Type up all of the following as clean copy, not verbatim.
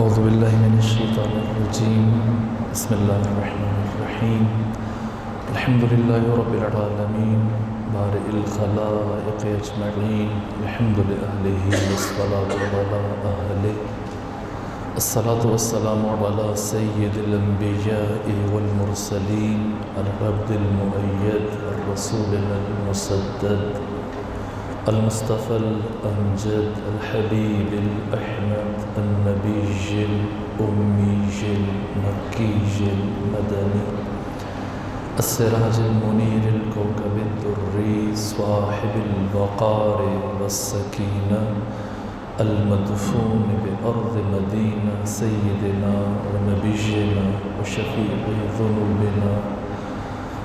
أعوذ بالله من الشيطان الرجيم بسم الله الرحمن الرحيم الحمد لله رب العالمين بارئ الخلائق أجمعين الحمد لأهله والصلاة على أهله الصلاة والسلام على سيد الأنبياء والمرسلين العبد المؤيد الرسول المسدد المصطفى الأمجد الحبيب الأحمد النبي الأمي المكي المدني السراج المنير الكوكب الدري صاحب الوقار والسكينة المدفون بأرض مدينة سيدنا ونبينا وشفيع ذنوبنا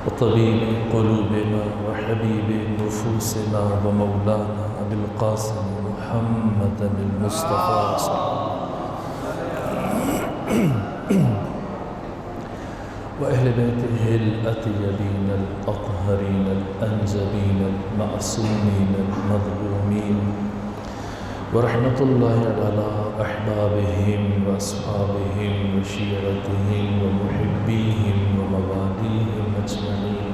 وطبيب قلوبنا وحبيب نفوسنا ومولانا أبي القاسم محمد المصطفى صلى الله عليه وسلم وأهل بيته الأطيبين الأطهرين الأنجبين المعصومين المظلومين ورحمة الله على أحبابهم وأصحابهم وشيعتهم ومحبيهم ومواليهم أجمعين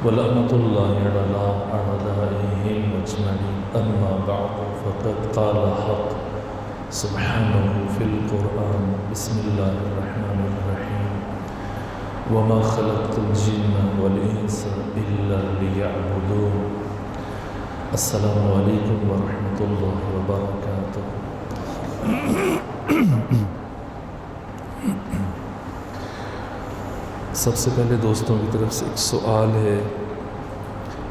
ولعنة الله على أعدائهم أجمعين أما بعد فقد قال حق سبحانه في القرآن بسم الله الرحمن الرحيم وما خلقت الجن والإنس إلا ليعبدون السلام علیکم ورحمۃ اللہ وبرکاتہ۔ سب سے پہلے دوستوں کی طرف سے ایک سوال ہے،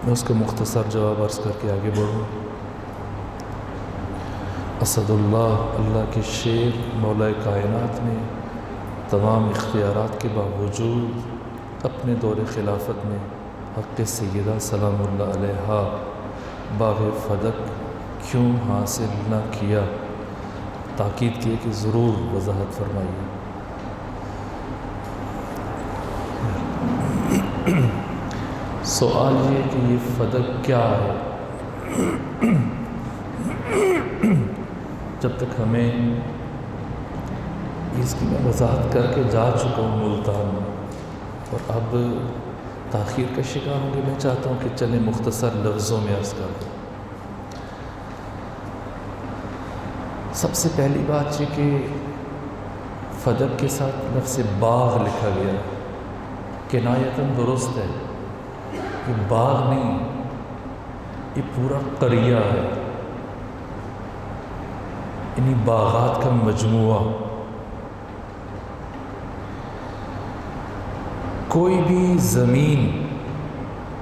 میں اس کا مختصر جواب عرض کر کے آگے بڑھوں۔ اسد اللہ کے شیر مولا کائنات نے تمام اختیارات کے باوجود اپنے دور خلافت میں حق سیدہ سلام اللہ علیہا باغ فدق کیوں حاصل نہ کیا؟ تاکید کی کہ ضرور وضاحت فرمائیے۔ سوال یہ کہ یہ فدق کیا ہے؟ جب تک ہمیں اس کی میں وضاحت کر کے جا چکا ہوں ملتان میں، اور اب تاخیر کا شکار ہوں گے، میں چاہتا ہوں کہ چلیں مختصر لفظوں میں عرض کر دوں۔ سب سے پہلی بات یہ کہ فدق کے ساتھ لفظ باغ لکھا گیا ہے، کنایتاً درست ہے، یہ باغ نہیں، یہ پورا قریہ ہے، انہی باغات کا مجموعہ۔ کوئی بھی زمین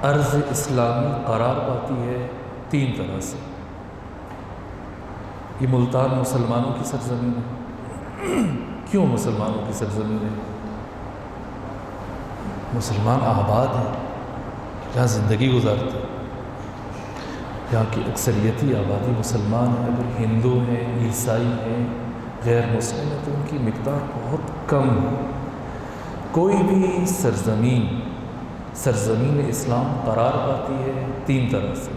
ارض اسلامی قرار پاتی ہے تین طرح سے۔ یہ ملتان مسلمانوں کی سرزمین ہے۔ کیوں مسلمانوں کی سرزمین ہے؟ مسلمان آباد ہیں، یہاں زندگی گزارتے ہیں، یہاں کی اکثریتی آبادی مسلمان ہیں۔ اگر ہندو ہیں، عیسائی ہیں، غیر مسلم ہیں تو ان کی مقدار بہت کم ہے۔ کوئی بھی سرزمین اسلام قرار پاتی ہے تین طرح سے۔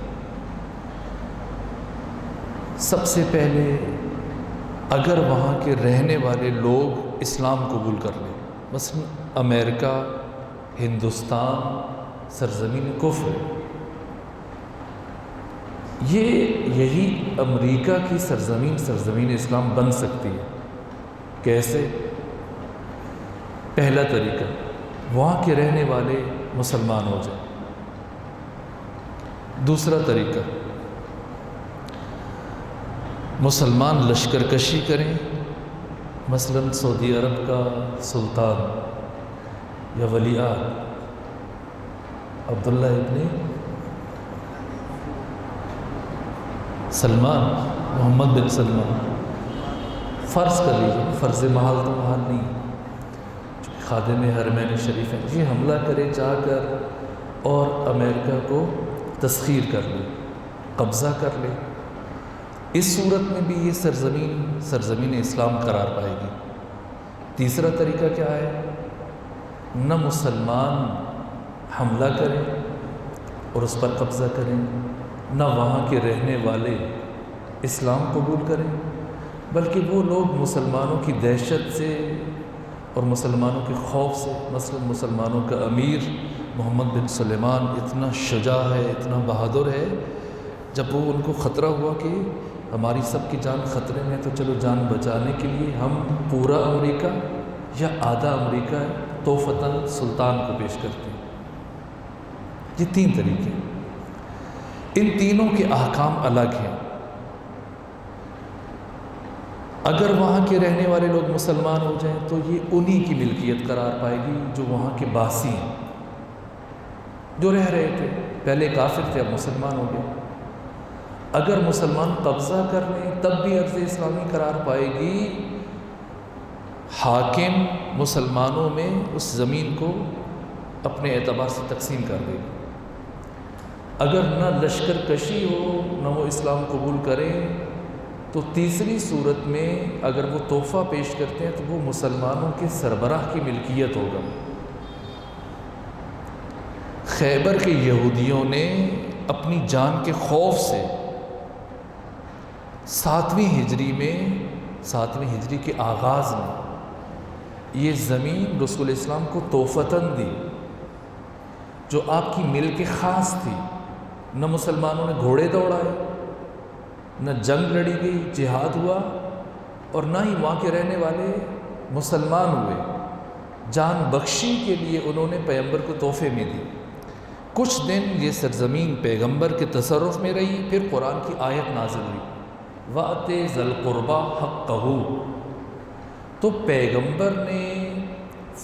سب سے پہلے اگر وہاں کے رہنے والے لوگ اسلام قبول کر لیں، مثلا امریکہ، ہندوستان سرزمین کفر ہے، یہی امریکہ کی سرزمین اسلام بن سکتی ہے۔ کیسے؟ پہلا طریقہ، وہاں کے رہنے والے مسلمان ہو جائیں۔ دوسرا طریقہ، مسلمان لشکر کشی کریں، مثلا سعودی عرب کا سلطان یا ولی عہد عبداللہ ابن سلمان، محمد بن سلمان، فرض کر لیجیے، فرض محال تو محال نہیں، خادم حرمین شریف ہیں، یہ حملہ کرے جا کر اور امریکہ کو تسخیر کر لے، قبضہ کر لے، اس صورت میں بھی یہ سرزمین اسلام قرار پائے گی۔ تیسرا طریقہ کیا ہے؟ نہ مسلمان حملہ کریں اور اس پر قبضہ کریں، نہ وہاں کے رہنے والے اسلام قبول کریں، بلکہ وہ لوگ مسلمانوں کی دہشت سے اور مسلمانوں کے خوف سے، مثلا مسلمانوں کا امیر محمد بن سلیمان اتنا شجاع ہے، اتنا بہادر ہے، جب وہ ان کو خطرہ ہوا کہ ہماری سب کی جان خطرے میں ہے تو چلو جان بچانے کے لیے ہم پورا امریکہ یا آدھا امریکہ تحفتاً سلطان کو پیش کرتے ہیں۔ یہ 3 طریقے، ان تینوں کے احکام الگ ہیں۔ اگر وہاں کے رہنے والے لوگ مسلمان ہو جائیں تو یہ انہی کی ملکیت قرار پائے گی جو وہاں کے باسی ہیں، جو رہ رہے تھے، پہلے کافر تھے اب مسلمان ہو گئے۔ اگر مسلمان قبضہ کر لیں تب بھی عرض اسلامی قرار پائے گی، حاکم مسلمانوں میں اس زمین کو اپنے اعتبار سے تقسیم کر دے گا۔ اگر نہ لشکر کشی ہو نہ وہ اسلام قبول کریں تو تیسری صورت میں اگر وہ تحفہ پیش کرتے ہیں تو وہ مسلمانوں کے سربراہ کی ملکیت ہوگا۔ خیبر کے یہودیوں نے اپنی جان کے خوف سے 7ویں ہجری کے آغاز میں یہ زمین رسول اسلام کو تحفتاً دی، جو آپ کی ملک خاص تھی۔ نہ مسلمانوں نے گھوڑے دوڑائے، نہ جنگ لڑی گئی، جہاد ہوا، اور نہ ہی وہاں کے رہنے والے مسلمان ہوئے۔ جان بخشی کے لیے انہوں نے پیغمبر کو تحفے میں دی۔ کچھ دن یہ سرزمین پیغمبر کے تصرف میں رہی، پھر قرآن کی آیت نازل ہوئی، وَأْتِ ذَا الْقُرْبَى حَقَّهُ۔ تو پیغمبر نے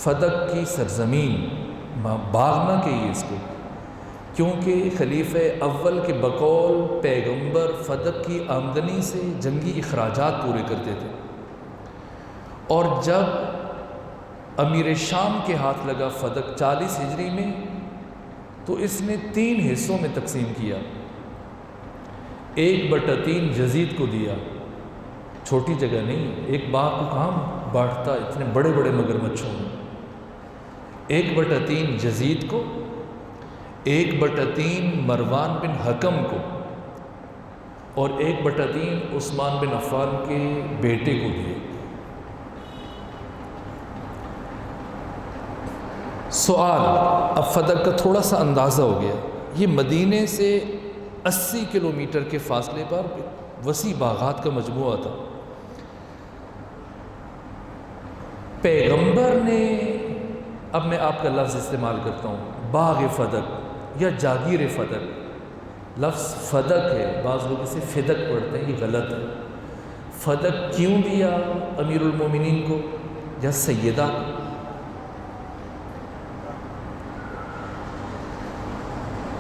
فدق کی سرزمین، باغ نہ کہیے اس کو، کیونکہ خلیفہ اول کے بقول پیغمبر فدق کی آمدنی سے جنگی اخراجات پورے کرتے تھے، اور جب امیر شام کے ہاتھ لگا فدق 40 ہجری میں تو اس نے 3 حصوں میں تقسیم کیا۔ 1/3 یزید کو دیا، چھوٹی جگہ نہیں، ایک باغ کو کہاں بانٹتا اتنے بڑے بڑے مگرمچھوں میں۔ 1/3 یزید کو، 1/3 مروان بن حکم کو، اور 1/3 عثمان بن عفان کے بیٹے کو دیے۔ سوال، اب فدق کا تھوڑا سا اندازہ ہو گیا، یہ مدینے سے 80 کلومیٹر کے فاصلے پر وسیع باغات کا مجموعہ تھا۔ پیغمبر نے، اب میں آپ کا لفظ استعمال کرتا ہوں، باغ فدق یا جاگیر فدق، لفظ فدق ہے، بعض لوگ اسے فدق پڑھتے ہیں، یہ غلط ہے۔ فدق کیوں دیا امیر المومنین کو یا سیدہ کو؟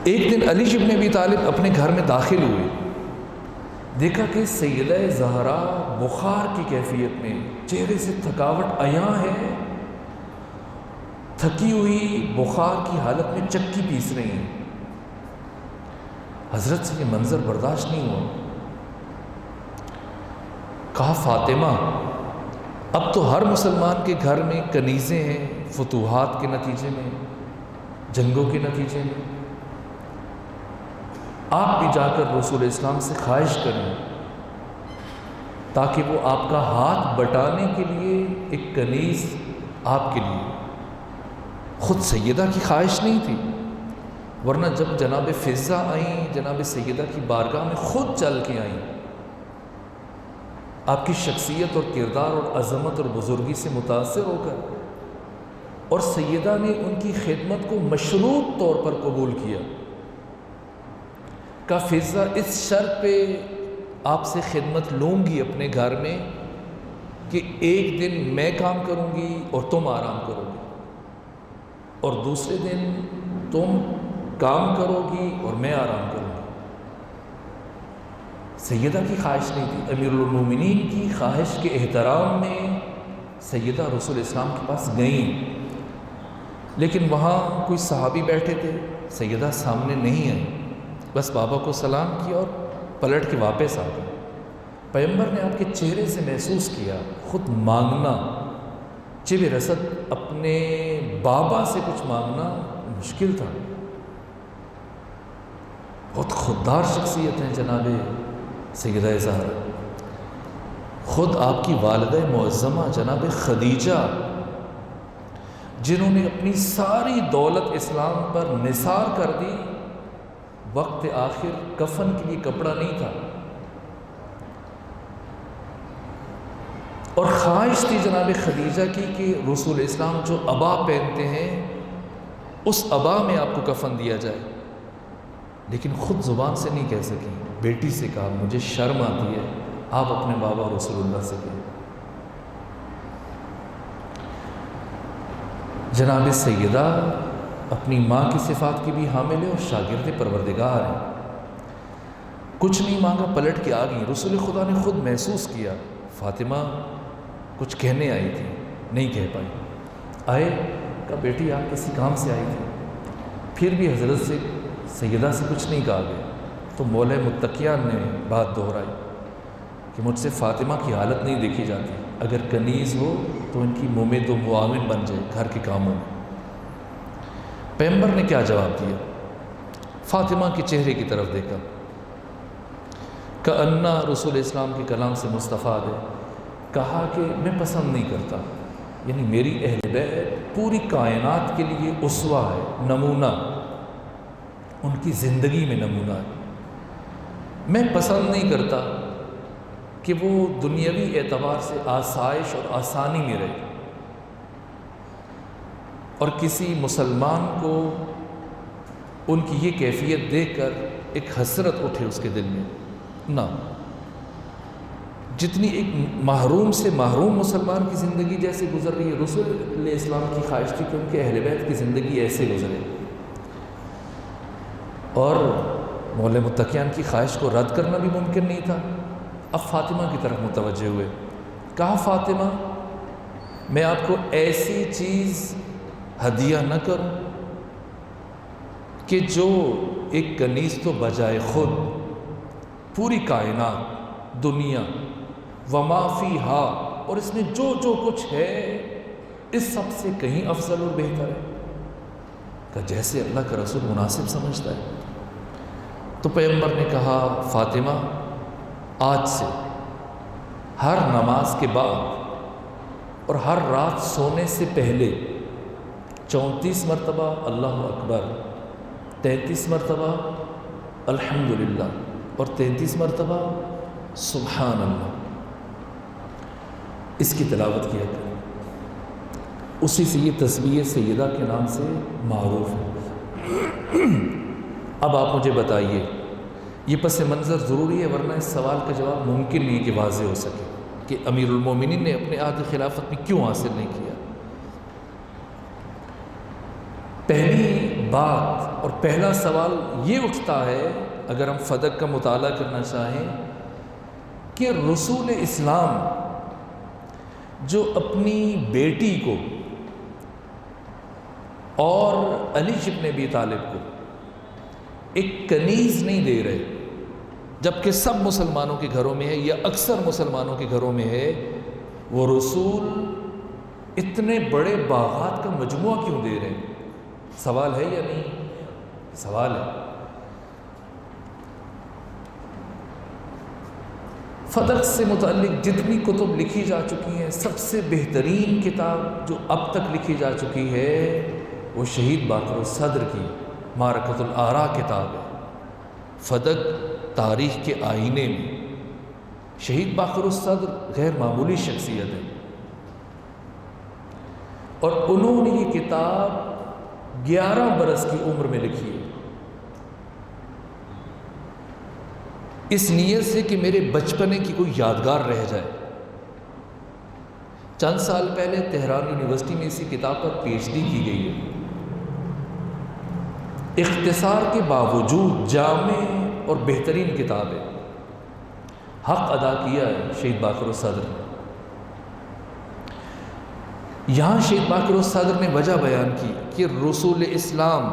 ایک دن علی بن ابی طالب اپنے گھر میں داخل ہوئے، دیکھا کہ سیدہ زہرا بخار کی کیفیت میں، چہرے سے تھکاوٹ عیاں ہے، تھکی ہوئی بخار کی حالت میں چکی پیس رہی ہیں۔ حضرت سے یہ منظر برداشت نہیں ہوا، کہا فاطمہ اب تو ہر مسلمان کے گھر میں کنیزیں ہیں، فتوحات کے نتیجے میں، جنگوں کے نتیجے میں، آپ بھی جا کر رسول اسلام سے خواہش کریں تاکہ وہ آپ کا ہاتھ بٹانے کے لیے ایک کنیز آپ کے لیے۔ خود سیدہ کی خواہش نہیں تھی، ورنہ جب جناب فضہ آئیں، جناب سیدہ کی بارگاہ میں خود چل کے آئیں، آپ کی شخصیت اور کردار اور عظمت اور بزرگی سے متاثر ہو کر، اور سیدہ نے ان کی خدمت کو مشروط طور پر قبول کیا۔ کہ فضہ اس شرط پہ آپ سے خدمت لوں گی اپنے گھر میں کہ ایک دن میں کام کروں گی اور تم آرام کرو گی، اور دوسرے دن تم کام کرو گی اور میں آرام کروں گی۔ سیدہ کی خواہش نہیں تھی، امیر المومنین کی خواہش کے احترام میں سیدہ رسول اسلام کے پاس گئیں، لیکن وہاں کوئی صحابی بیٹھے تھے، سیدہ سامنے نہیں آئی، بس بابا کو سلام کیا اور پلٹ کے واپس آ گئے۔ پیغمبر نے آپ کے چہرے سے محسوس کیا خود مانگنا، چب رسد اپنے بابا سے کچھ مانگنا مشکل تھا۔ بہت خوددار شخصیت ہیں جناب سیدہ زہرا۔ خود آپ کی والدہ معظمہ جناب خدیجہ، جنہوں نے اپنی ساری دولت اسلام پر نثار کر دی، وقت آخر کفن کے لیے کپڑا نہیں تھا، اور خواہش تھی جناب خدیجہ کی کہ رسول اسلام جو عبا پہنتے ہیں اس عبا میں آپ کو کفن دیا جائے، لیکن خود زبان سے نہیں کہہ سکی، بیٹی سے کہا مجھے شرم آتی ہے، آپ اپنے بابا رسول اللہ سے کہیں۔ جناب سیدہ اپنی ماں کی صفات کی بھی حامل ہے اور شاگرد پروردگار ہیں، کچھ نہیں مانگا پلٹ کے آ گئی۔ رسول خدا نے خود محسوس کیا فاطمہ کچھ کہنے آئی تھی، نہیں کہہ پائی، آئے کہا بیٹی آپ کسی کام سے آئی تھی، پھر بھی حضرت سے سیدہ سے کچھ نہیں کہا گیا، تو مولا متقیان نے بات دہرائی کہ مجھ سے فاطمہ کی حالت نہیں دیکھی جاتی، اگر کنیز ہو تو ان کی ممد و معاون بن جائے گھر کے کاموں میں۔ پیغمبر نے کیا جواب دیا؟ فاطمہ کے چہرے کی طرف دیکھا، کأنہ رسول اسلام کے کلام سے مستفاد ہے، کہا کہ میں پسند نہیں کرتا، یعنی میری اہل بیت پوری کائنات کے لیے اسوہ ہے، نمونہ، ان کی زندگی میں نمونہ ہے، میں پسند نہیں کرتا کہ وہ دنیاوی اعتبار سے آسائش اور آسانی میں رہے اور کسی مسلمان کو ان کی یہ کیفیت دیکھ کر ایک حسرت اٹھے اس کے دل میں، نہ، جتنی ایک محروم سے محروم مسلمان کی زندگی جیسے گزر رہی ہے، رسول علیہ السلام کی خواہش تھی کہ ان کے اہل بیت کی زندگی ایسے گزرے، اور مولا متقیان کی خواہش کو رد کرنا بھی ممکن نہیں تھا۔ اب فاطمہ کی طرف متوجہ ہوئے، کہا فاطمہ میں آپ کو ایسی چیز ہدیہ نہ کروں کہ جو ایک کنیز تو بجائے خود پوری کائنات، دنیا وما فیہا، اور اس میں جو جو کچھ ہے اس سب سے کہیں افضل اور بہتر ہے، کہ جیسے اللہ کا رسول مناسب سمجھتا ہے۔ تو پیغمبر نے کہا فاطمہ آج سے ہر نماز کے بعد اور ہر رات سونے سے پہلے 34 مرتبہ اللہ اکبر، 33 مرتبہ الحمدللہ اور 33 مرتبہ سبحان اللہ، اس کی تلاوت کیا کریں، اسی سے یہ تسبیح سیدہ کے نام سے معروف ہے۔ اب آپ مجھے بتائیے، یہ پس منظر ضروری ہے، ورنہ اس سوال کا جواب ممکن نہیں کہ واضح ہو سکے کہ امیر المومنین نے اپنے عہد خلافت میں کیوں حاصل نہیں کیا۔ پہلی بات اور پہلا سوال یہ اٹھتا ہے اگر ہم فدق کا مطالعہ کرنا چاہیں کہ رسول اسلام جو اپنی بیٹی کو اور علی بن ابی طالب کو ایک کنیز نہیں دے رہے، جبکہ سب مسلمانوں کے گھروں میں ہے یا اکثر مسلمانوں کے گھروں میں ہے، وہ رسول اتنے بڑے باغات کا مجموعہ کیوں دے رہے ہیں؟ سوال ہے یا نہیں؟ سوال ہے۔ فدق سے متعلق جتنی کتب لکھی جا چکی ہیں، سب سے بہترین کتاب جو اب تک لکھی جا چکی ہے وہ شہید باقر الصدر کی معرکۃ الآراء کتاب ہے۔ فدق تاریخ کے آئینے میں شہید باقر الصدر غیر معمولی شخصیت ہے، اور انہوں نے یہ کتاب 11 برس کی عمر میں لکھی ہے، اس نیت سے کہ میرے بچپنے کی کوئی یادگار رہ جائے۔ چند سال پہلے تہران یونیورسٹی میں اسی کتاب پر پی ایچ ڈی کی گئی ہے۔ اختصار کے باوجود جامع اور بہترین کتاب ہے، حق ادا کیا ہے شہید باقر الصدر نے۔ یہاں شہید باقر الصدر نے وجہ بیان کی کہ رسول اسلام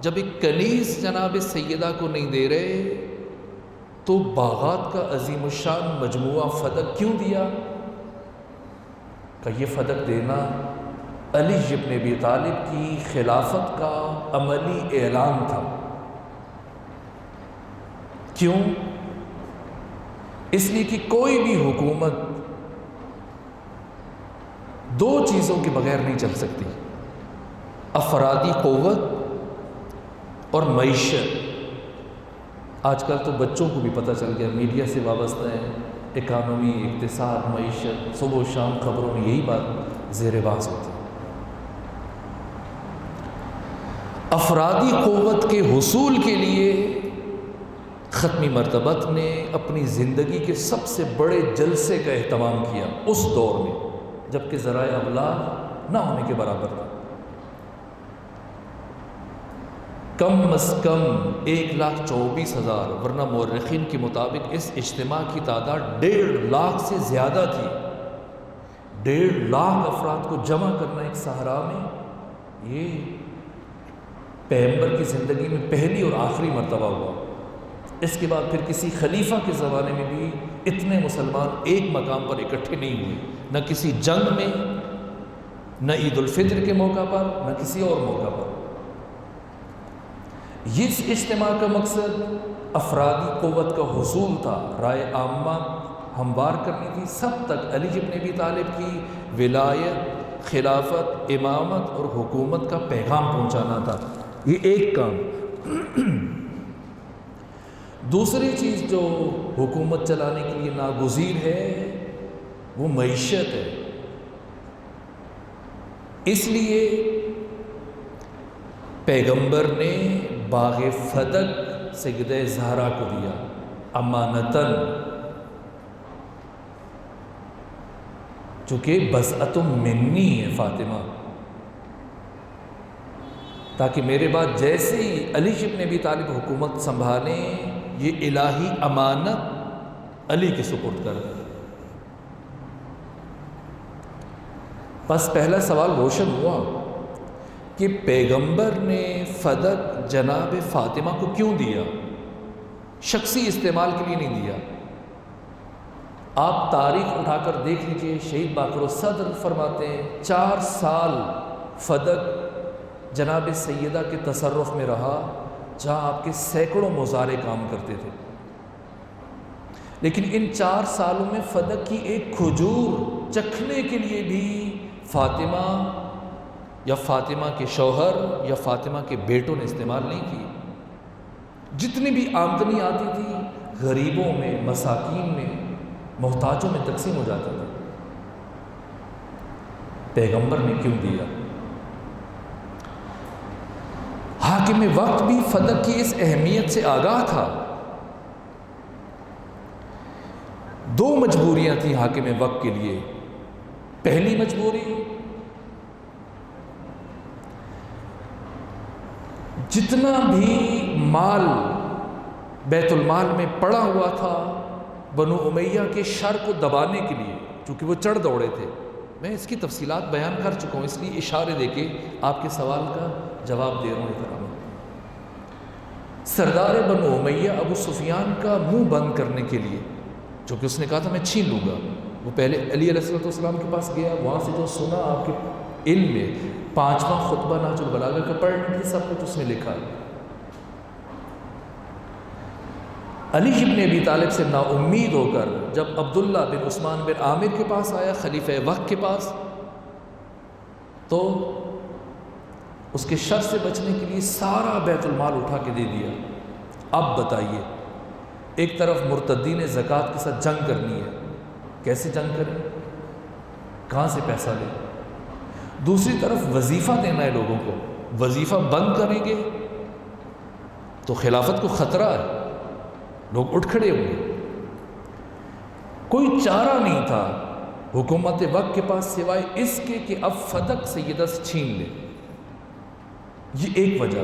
جب ایک کنیز جناب سیدہ کو نہیں دے رہے تو باغات کا عظیم الشان مجموعہ فدق کیوں دیا؟ کہ یہ فدق دینا علی بن ابی طالب کی خلافت کا عملی اعلان تھا۔ کیوں؟ اس لیے کہ کوئی بھی حکومت دو چیزوں کے بغیر نہیں چل سکتی، افرادی قوت اور معیشت۔ آج کل تو بچوں کو بھی پتہ چل گیا، میڈیا سے وابستہ ہیں، اکانومی، اقتصاد، معیشت، صبح و شام خبروں میں یہی بات زیر بحث ہوتی ہے۔ افرادی قوت کے حصول کے لیے ختمی مرتبت نے اپنی زندگی کے سب سے بڑے جلسے کا اہتمام کیا اس دور میں، جبکہ ذرائع ابلاغ نہ ہونے کے برابر تھا۔ کم از کم 1,24,000، ورنہ مورخین کے مطابق اس اجتماع کی تعداد 1.5 لاکھ سے زیادہ تھی۔ 1.5 لاکھ افراد کو جمع کرنا ایک صحرا میں، یہ پیغمبر کی زندگی میں پہلی اور آخری مرتبہ ہوا۔ اس کے بعد پھر کسی خلیفہ کے زمانے میں بھی اتنے مسلمان ایک مقام پر اکٹھے نہیں ہوئے، نہ کسی جنگ میں، نہ عید الفطر کے موقع پر، نہ کسی اور موقع پر۔ اس اجتماع کا مقصد افرادی قوت کا حصول تھا، رائے عامہ ہموار کرنی تھی، سب تک علی ابن ابی طالب کی ولایت، خلافت، امامت اور حکومت کا پیغام پہنچانا تھا۔ یہ ایک کام۔ دوسری چیز جو حکومت چلانے کے لیے ناگزیر ہے وہ معیشت ہے۔ اس لیے پیغمبر نے باغ فدق سیدہ زہرا کو دیا امانتاً، چونکہ بضعۃ منی ہے فاطمہ، تاکہ میرے بعد جیسے ہی علی ابن ابی طالب حکومت سنبھالیں، یہ الہی امانت علی کے سپرد کر دیں۔ بس پہلا سوال روشن ہوا کہ پیغمبر نے فدق جناب فاطمہ کو کیوں دیا؟ شخصی استعمال کے لیے نہیں دیا۔ آپ تاریخ اٹھا کر دیکھ لیجئے، شہید باقر الصدر فرماتے ہیں 4 سال فدق جناب سیدہ کے تصرف میں رہا، جہاں آپ کے سینکڑوں مزارع کام کرتے تھے، لیکن ان 4 سالوں میں فدق کی ایک کھجور چکھنے کے لیے بھی فاطمہ یا فاطمہ کے شوہر یا فاطمہ کے بیٹوں نے استعمال نہیں کی۔ جتنی بھی آمدنی آتی تھی غریبوں میں، مساکین میں، محتاجوں میں تقسیم ہو جاتا تھا۔ پیغمبر نے کیوں دیا؟ حاکم وقت بھی فدق کی اس اہمیت سے آگاہ تھا۔ 2 مجبوریاں تھیں حاکم وقت کے لیے۔ پہلی مجبوری، جتنا بھی مال بیت المال میں پڑا ہوا تھا بنو امیہ کے شر کو دبانے کے لیے، چونکہ وہ چڑھ دوڑے تھے، میں اس کی تفصیلات بیان کر چکا ہوں، اس لیے اشارے دے کے آپ کے سوال کا جواب دے رہا ہوں۔ سردار بنو امیہ ابو سفیان کا منہ بند کرنے کے لیے، جو کہ اس نے کہا تھا میں چھین لوں گا، وہ پہلے علی علیہ السلام کے پاس گیا، وہاں سے جو سنا آپ کے علم میں 5واں خطبہ نہج البلاغہ کا پڑھنے کی سب کچھ اس میں لکھا ہے۔ علی ابن ابی طالب سے نا امید ہو کر جب عبداللہ بن عثمان بن عامر کے پاس آیا، خلیفہ وقت کے پاس، تو اس کے شر سے بچنے کے لیے سارا بیت المال اٹھا کے دے دیا۔ اب بتائیے، ایک طرف مرتدین زکوٰۃ کے ساتھ جنگ کرنی ہے، کیسے جنگ کریں، کہاں سے پیسہ لیں؟ دوسری طرف وظیفہ دینا ہے لوگوں کو، وظیفہ بند کریں گے تو خلافت کو خطرہ ہے، لوگ اٹھ کھڑے ہوں گے۔ کوئی چارہ نہیں تھا حکومت وقت کے پاس سوائے اس کے کہ اب فدق سیدہ سے چھین لے۔ یہ ایک وجہ۔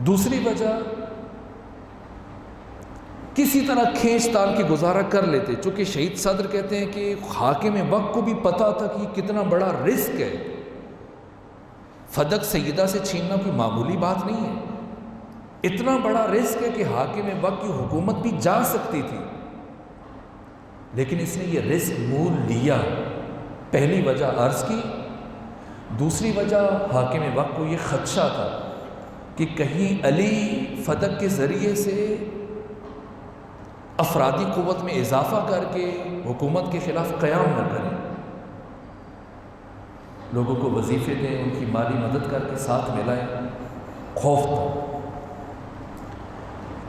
دوسری وجہ، کسی طرح کھینچ تان کی گزارا کر لیتے، چونکہ شہید صدر کہتے ہیں کہ حاکم وقت کو بھی پتا تھا کہ یہ کتنا بڑا رسک ہے، فدق سیدہ سے چھیننا کوئی معمولی بات نہیں ہے، اتنا بڑا رسک ہے کہ حاکم وقت کی حکومت بھی جا سکتی تھی، لیکن اس نے یہ رسک مول لیا۔ پہلی وجہ عرض کی۔ دوسری وجہ، حاکم وقت کو یہ خدشہ تھا کہ کہیں علی فدق کے ذریعے سے افرادی قوت میں اضافہ کر کے حکومت کے خلاف قیام نہ کریں۔ لوگوں کو وظیفے دیں، ان کی مالی مدد کر کے ساتھ ملائیں، خوف تھا۔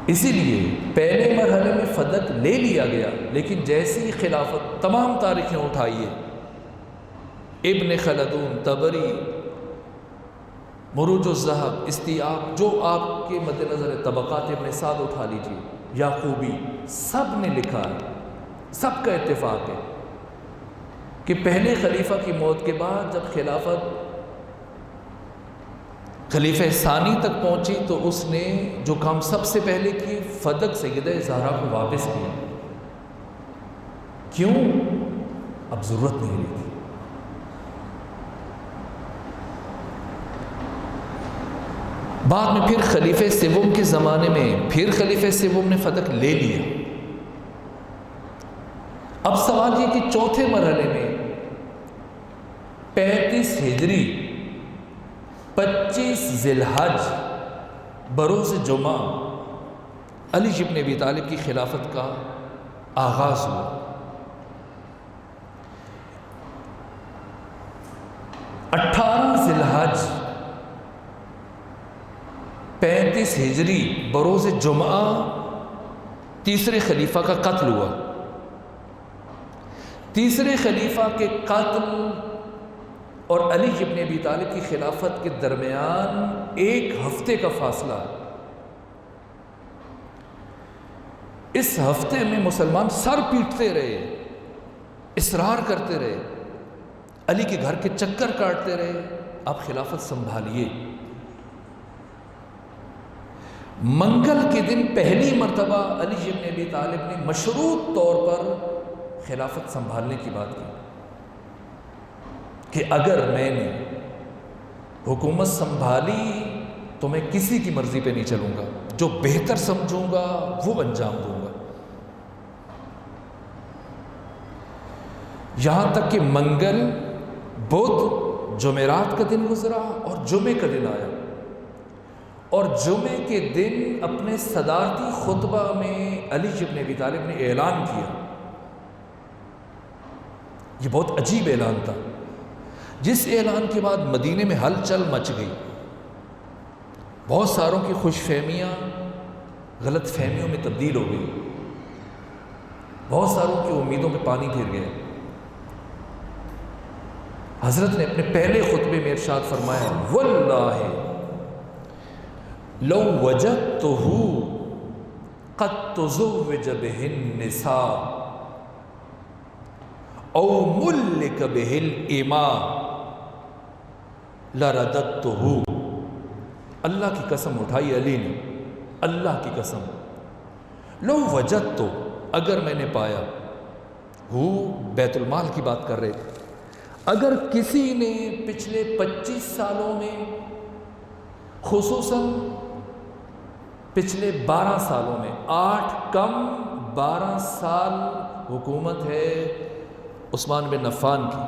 اسی لیے پہلے مرحلے میں فدق لے لیا گیا، لیکن جیسی خلافت تمام تاریخیں اٹھائیے، ابن خلدون، طبری، مروج الذہب، استیاب، جو آپ کے مد نظر ہے، طبقات ابن سعد اٹھا لیجیے، یعقوبی، سب نے لکھا ہے، سب کا اتفاق ہے کہ پہلے خلیفہ کی موت کے بعد جب خلافت خلیفہ ثانی تک پہنچی تو اس نے جو کام سب سے پہلے کی، فدق سیدہ زہرا کو واپس کیا۔ کیوں؟ اب ضرورت نہیں رہی تھی۔ بعد میں پھر خلیفہ سوم کے زمانے میں پھر خلیفہ سوم نے فدق لے لیا۔ اب سوال یہ کہ چوتھے مرحلے میں 35 ہجری 25 ذی الحج بروز جمعہ علی ابن ابی طالب کی خلافت کا آغاز ہوا۔ 18 ذی الحج 35 ہجری بروز جمعہ تیسرے خلیفہ کا قتل ہوا۔ تیسرے خلیفہ کے قتل اور علی ابن ابی طالب کی خلافت کے درمیان 1 ہفتے کا فاصلہ ہے۔ اس ہفتے میں مسلمان سر پیٹتے رہے، اصرار کرتے رہے، علی کے گھر کے چکر کاٹتے رہے، آپ خلافت سنبھالیے۔ منگل کے دن پہلی مرتبہ علی ابن ابی طالب نے مشروط طور پر خلافت سنبھالنے کی بات کی کہ اگر میں نے حکومت سنبھالی تو میں کسی کی مرضی پہ نہیں چلوں گا، جو بہتر سمجھوں گا وہ انجام دوں گا۔ یہاں تک کہ منگل، بدھ، جمعرات کا دن گزرا اور جمعے کا دن آیا، اور جمعے کے دن اپنے صدارتی خطبہ میں علی ابن ابی طالب نے اعلان کیا۔ یہ بہت عجیب اعلان تھا، جس اعلان کے بعد مدینے میں ہلچل مچ گئی، بہت ساروں کی خوش فہمیاں غلط فہمیوں میں تبدیل ہو گئی، بہت ساروں کی امیدوں پہ پانی پھر گیا۔ حضرت نے اپنے پہلے خطبے میں ارشاد فرمایا، واللہ لو وجدتہ قد تزوج بہ النساء او ملک بہ الاماء لرددتہ۔ اللہ کی قسم اٹھائی علی نے، اللہ کی قسم، لو وجدتہ، اگر میں نے پایا، بیت المال کی بات کر رہے تھے، اگر کسی نے پچھلے 25 سالوں میں، خصوصاً پچھلے 12 سالوں میں، 8 کم 12 سال حکومت ہے عثمان بن عفان کی،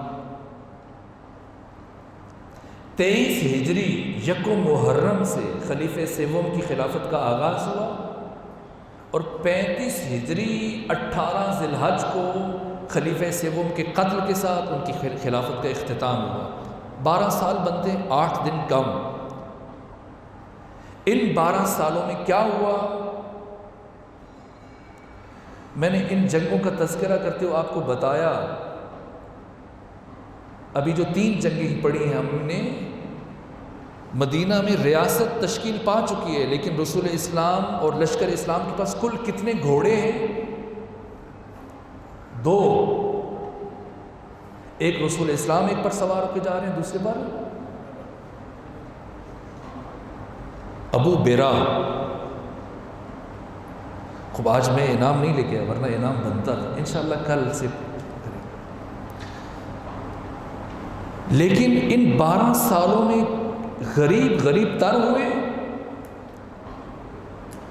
23 ہجری یکم محرم سے خلیفہ سوم کی خلافت کا آغاز ہوا، اور 35 ہجری 18 ذی الحج کو خلیفہ سوم کے قتل کے ساتھ ان کی خلافت کا اختتام ہوا۔ 12 سال بنتے 8 دن کم۔ ان 12 سالوں میں کیا ہوا؟ میں نے ان جنگوں کا تذکرہ کرتے ہوئے آپ کو بتایا، ابھی جو 3 جنگیں پڑھی ہیں ہم نے، مدینہ میں ریاست تشکیل پا چکی ہے، لیکن رسول اسلام اور لشکر اسلام کے پاس کل کتنے گھوڑے ہیں؟ 2۔ ایک رسول اسلام ایک پر سوار ہو کے جا رہے ہیں، دوسرے پر ابو بیرا۔ خوب آج میں انعام نہیں لے کے آیا، ورنہ انعام بنتا تھا، انشاءاللہ کل سے۔ لیکن ان 12 سالوں میں غریب تر ہوئے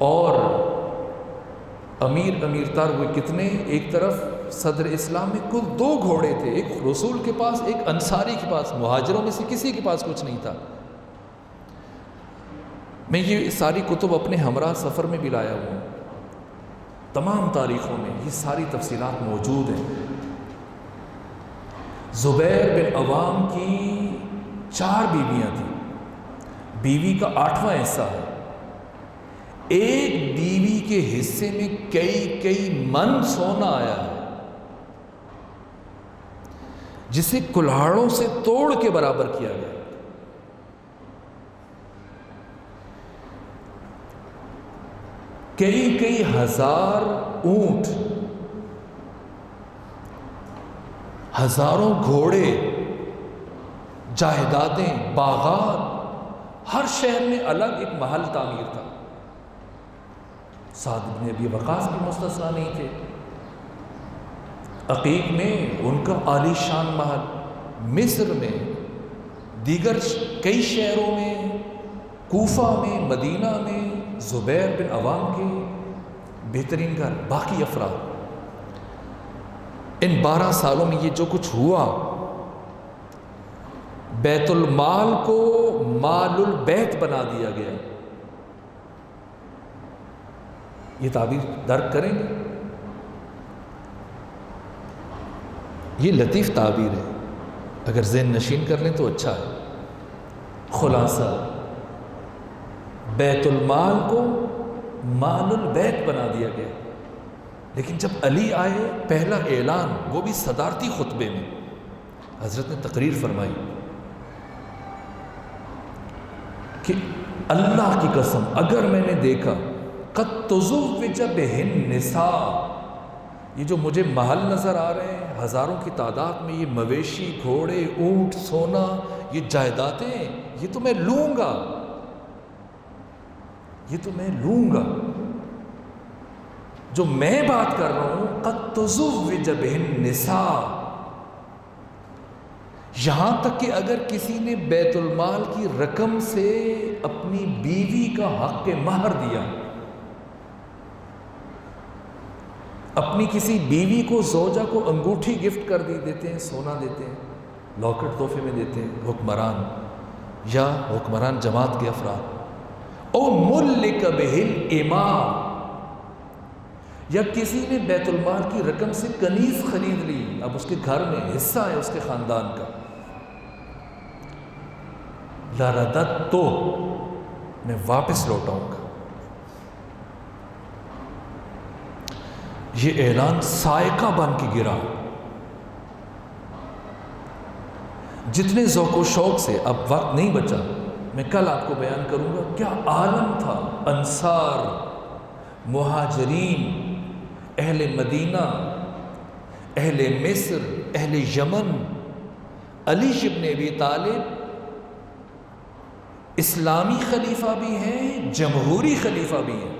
اور امیر تر ہوئے۔ کتنے؟ ایک طرف صدر اسلام میں کل 2 گھوڑے تھے، ایک رسول کے پاس، ایک انصاری کے پاس، مہاجروں میں سے کسی کے پاس کچھ نہیں تھا۔ میں یہ ساری کتب اپنے ہمراہ سفر میں بھی لایا ہوں، تمام تاریخوں میں یہ ساری تفصیلات موجود ہیں۔ زبیر بن عوام کی 4 بیویاں تھیں، بیوی کا 8واں حصہ ہے، ایک بیوی کے حصے میں کئی من سونا آیا ہے جسے کلاڑوں سے توڑ کے برابر کیا گیا۔ کئی ہزار اونٹ، ہزاروں گھوڑے، جائیدادیں، باغات، ہر شہر میں الگ ایک محل تعمیر تھا۔ سعد بن ابی وقاص بھی مستثنیٰ نہیں تھے۔ عقیق میں ان کا عالی شان محل، مصر میں، دیگر کئی شہروں میں، کوفہ میں، مدینہ میں زبیر بن عوام کے بہترین گھر۔ باقی افراد، ان 12 سالوں میں یہ جو کچھ ہوا، بیت المال کو مال البیت بنا دیا گیا۔ یہ تعبیر درک کریں گے؟ یہ لطیف تعبیر ہے، اگر ذہن نشین کر لیں تو اچھا ہے۔ خلاصہ، بیت المال کو مال البیت بنا دیا گیا۔ لیکن جب علی آئے، پہلا اعلان، وہ بھی صدارتی خطبے میں، حضرت نے تقریر فرمائی کہ اللہ کی قسم اگر میں نے دیکھا قد تزوج بہن نساء، یہ جو مجھے محل نظر آ رہے ہیں ہزاروں کی تعداد میں، یہ مویشی، گھوڑے، اونٹ، سونا، یہ جائیدادیں، یہ تو میں لوں گا، یہ تو میں لوں گا۔ جو میں بات کر رہا ہوں، قد تزوج بہن نساء، یہاں تک کہ اگر کسی نے بیت المال کی رقم سے اپنی بیوی کا حق مہر دیا، اپنی کسی بیوی کو، زوجہ کو انگوٹھی گفٹ کر دیتے ہیں، سونا دیتے ہیں، لاکٹ تحفے میں دیتے ہیں حکمران یا حکمران جماعت کے افراد، او ملک بہل امام، یا کسی نے بیت المال کی رقم سے کنیز خرید لی، اب اس کے گھر میں حصہ ہے اس کے خاندان کا، لردت تو میں واپس لوٹاؤں گا۔ یہ اعلان سائقہ بن کے گرا۔ جتنے ذوق و شوق سے، اب وقت نہیں بچا، میں کل آپ کو بیان کروں گا کیا عالم تھا، انصار، مہاجرین، اہل مدینہ، اہل مصر، اہل یمن، علی ابن ابی طالب اسلامی خلیفہ بھی ہیں، جمہوری خلیفہ بھی ہیں،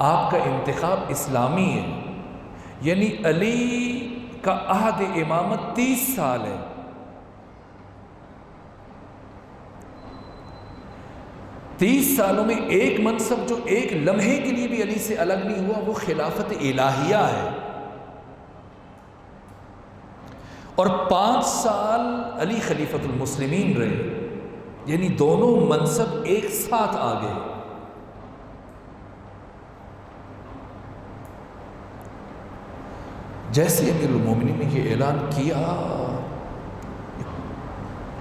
آپ کا انتخاب اسلامی ہے، یعنی علی کا عہد امامت 30 سال ہے۔ تیس سالوں میں ایک منصب جو ایک لمحے کے لیے بھی علی سے الگ نہیں ہوا، وہ خلافت الہیہ ہے، اور 5 سال علی خلیفۃ المسلمین رہے، یعنی دونوں منصب ایک ساتھ آ گئے۔ جیسے امیر المومنین نے یہ اعلان کیا،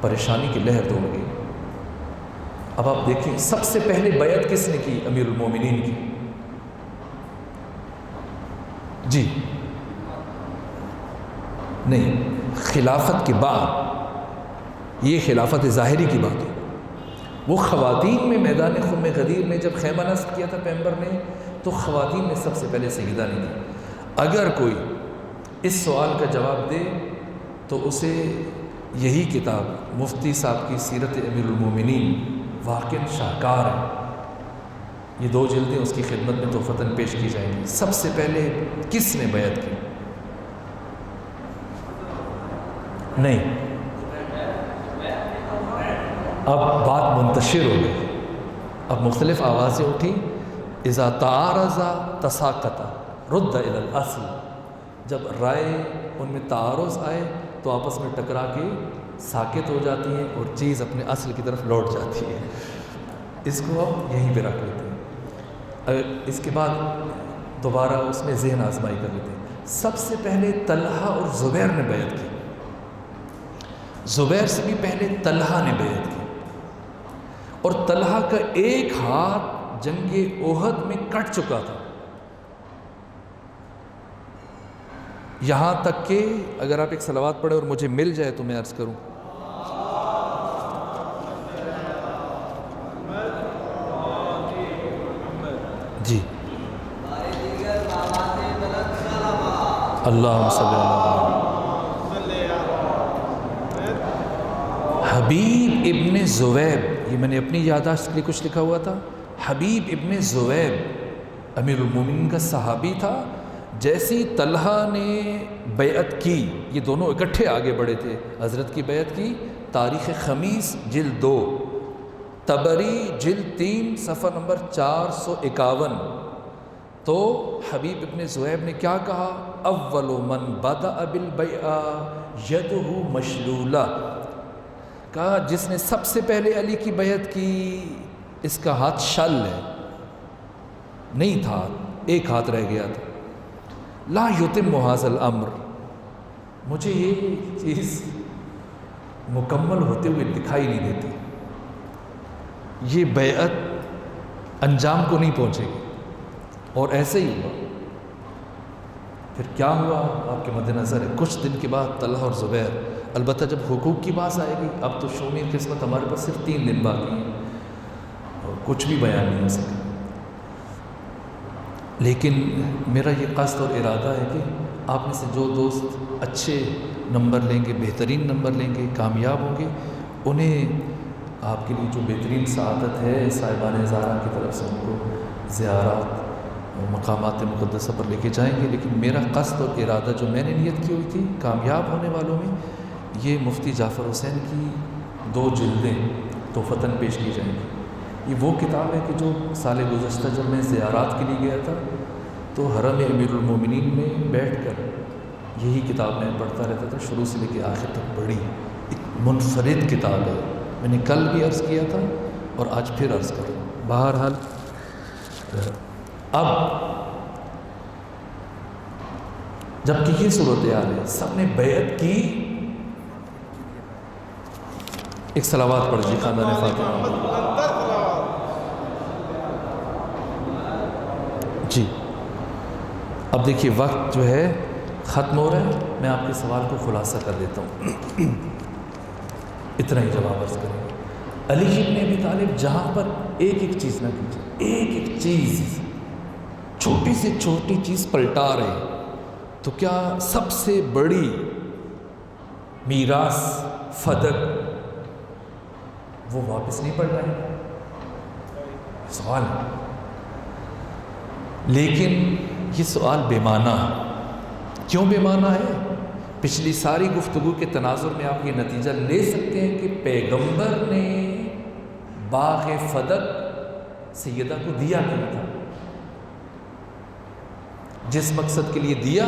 پریشانی کی لہر دوڑ گئی۔ اب آپ دیکھیں، سب سے پہلے بیعت کس نے کی امیر المومنین کی؟ جی نہیں، خلافت کے بعد، یہ خلافت ظاہری کی بات ہے، وہ خواتین میں میدان خم غدیر میں جب خیمہ نصب کیا تھا پیغمبر نے، تو خواتین نے سب سے پہلے سجدہ نہیں کی۔ اگر کوئی اس سوال کا جواب دے تو اسے یہی کتاب مفتی صاحب کی سیرت امیر المومنین واقعاً شاہکار ہے، یہ 2 جلدیں اس کی خدمت میں تحفتاً پیش کی جائیں گی۔ سب سے پہلے کس نے بیعت کی؟ نہیں، اب بات منتشر ہو گئی، اب مختلف آوازیں اٹھی، اذا تعارض تساقط رد الی الاصل، جب رائے ان میں تعارض آئے تو آپس میں ٹکرا کے ساکت ہو جاتی ہیں اور چیز اپنے اصل کی طرف لوٹ جاتی ہے۔ اس کو اب یہیں پہ رکھ لیتے ہیں، اگر اس کے بعد دوبارہ اس میں ذہن آزمائی کر لیتے ہیں۔ سب سے پہلے طلحہ اور زبیر نے بیعت کی، زبیر سے بھی پہلے طلحہ نے بیعت کی، اور طلحہ کا ایک ہاتھ جنگ احد میں کٹ چکا تھا، یہاں تک کہ اگر آپ ایک صلوات پڑھیں اور مجھے مل جائے تو میں عرض کروں، جی اللہم صلی اللہ علیہ حبیب ابن زویب، یہ میں نے اپنی یادداشت کے لیے کچھ لکھا ہوا تھا، حبیب ابن زویب امیر المومنین کا صحابی تھا، جیسی طلحہ نے بیعت کی، یہ دونوں اکٹھے آگے بڑھے تھے، حضرت کی بیعت کی، تاریخ خمیس جلد 2، طبری جلد 3 صفحہ نمبر 451، تو حبیب ابن زویب نے کیا کہا؟ اول من بدأ بالبیعہ یدہ مشلولہ، کہا جس نے سب سے پہلے علی کی بیعت کی اس کا ہاتھ شل ہے، نہیں تھا، ایک ہاتھ رہ گیا تھا، لا یتم ھذا الامر، مجھے یہ چیز مکمل ہوتے ہوئے دکھائی نہیں دیتی، یہ بیعت انجام کو نہیں پہنچے گی، اور ایسے ہی ہوا۔ پھر کیا ہوا آپ کے مد نظر ہے، کچھ دن کے بعد طلحہ اور زبیر، البتہ جب حقوق کی بات آئے گی، اب تو شومیر قسمت ہمارے پاس صرف 3 دن باقی ہیں اور کچھ بھی بیان نہیں ہو سکا، لیکن میرا یہ قصد اور ارادہ ہے کہ آپ میں سے جو دوست اچھے نمبر لیں گے، بہترین نمبر لیں گے، کامیاب ہوں گے، انہیں آپ کے لیے جو بہترین سعادت ہے صاحبان زہرا کی طرف سے ان کو زیارات مقامات مقدسہ پر لے کے جائیں گے، لیکن میرا قصد اور ارادہ جو میں نے نیت کی ہوئی تھی کامیاب ہونے والوں میں، یہ مفتی جعفر حسین کی 2 جلدیں تحفتاً پیش کی جائیں گی۔ یہ وہ کتاب ہے کہ جو سال گزشتہ جب میں زیارات کے لیے گیا تھا تو حرم امیر المومنین میں بیٹھ کر یہی کتاب میں پڑھتا رہتا تھا، شروع سے لے کے آخر تک، بڑی ایک منفرد کتاب ہے، میں نے کل بھی عرض کیا تھا اور آج پھر عرض کر رہا ہوں۔ بہرحال اب جب کہ یہ صورتحال ہے، سب نے بیعت کی، ایک صلوات پڑھ جی خاندان فاطمہ، جی اب دیکھیے وقت جو ہے ختم ہو رہا ہے، میں آپ کے سوال کو خلاصہ کر دیتا ہوں، اتنا ہی جواب عرض کریں گے۔ علی ابن ابی طالب جہاں پر ایک ایک چیز نہ کیجیے، ایک ایک چیز، چھوٹی سے چھوٹی چیز پلٹا رہے، تو کیا سب سے بڑی میراث فدق وہ واپس نہیں پڑ رہے ہیں؟ سوال ہے، لیکن یہ سوال بے معنی ہے۔ کیوں بے معنی ہے؟ پچھلی ساری گفتگو کے تناظر میں آپ یہ نتیجہ لے سکتے ہیں کہ پیغمبر نے باغ فدق سیدہ کو دیا کیوں تھا؟ جس مقصد کے لیے دیا